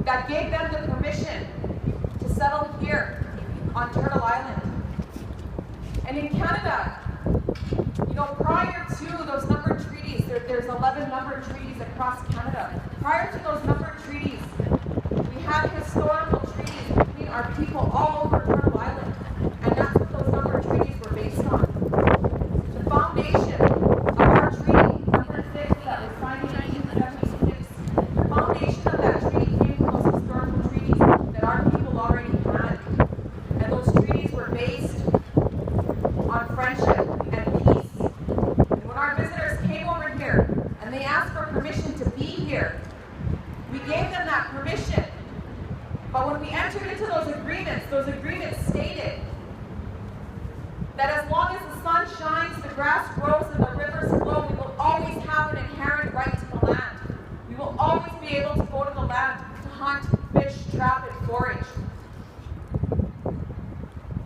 that gave them the permission to settle here on Turtle Island. And in Canada, you know, prior to those numbered treaties, there's 11 numbered treaties across Canada. Prior to those numbered treaties, we had historical treaties between our people all over Turtle Island, and that's what those numbered treaties were based on. The foundation of our treaty, number 6, that was signed in 1976, the foundation of that treaty came from those historical treaties that our people already had. And those treaties were based on friendship and peace. And when our visitors came over here and they asked for permission to be here, we gave them that permission. But when we entered into those agreements stated that as long as the sun shines, the grass grows, and the rivers flow, we will always have an inherent right to the land. We will always be able to go to the land to hunt, fish, trap, and forage.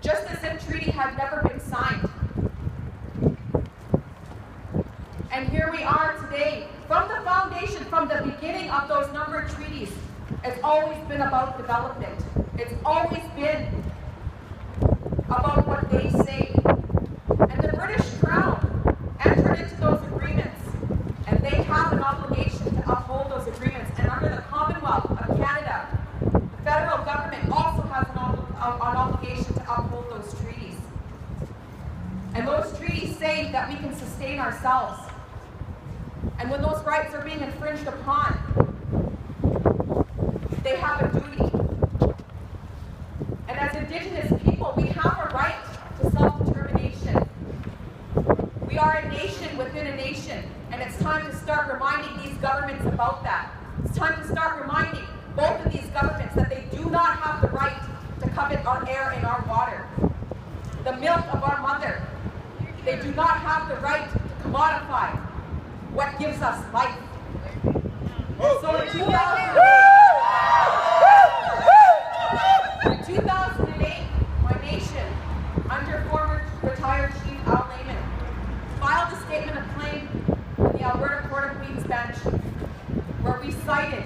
Just as if treaty had never been signed. And here we are today. From the foundation, from the beginning of those numbered treaties, it's always been about development. It's always been about what they say. And the British Crown entered into those agreements, and they have an obligation to uphold those agreements. And under the Commonwealth of Canada, the federal government also has an obligation to uphold those treaties. And those treaties say that we can sustain ourselves. And when those rights are being infringed upon, they have a duty. And as Indigenous people, we have a right to self-determination. We are a nation within a nation, and it's time to start reminding these governments about that. It's time to start reminding both of these governments that they do not have the right to covet our air and our water. The milk of our mother. They do not have the right to commodify what gives us life. And so in 2008, my nation, under former retired Chief Lameman, filed a statement of claim in the Alberta Court of Queen's Bench, where we cited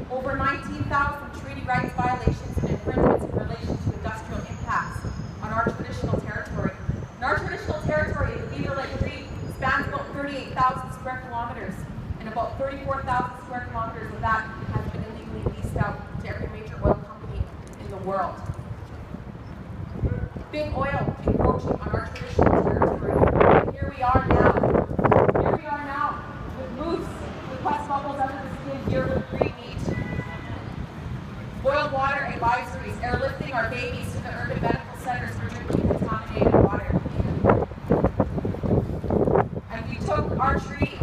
over 19,000 treaty rights violations and infringements in relation to industrial impacts on our traditional territory. And our traditional territory, the Beaver Treaty, spans about 38,000 square kilometers, and about 34,000 square kilometers of that has been illegally leased out to every major oil company in the world. Big oil encroaching on our traditional territory. And here we are now. Here we are now with moose, with pus bubbles under the skin, here with green meat. Boiled water advisories, airlifting our babies to the urban medical centers for drinking contaminated water. And we took our treaty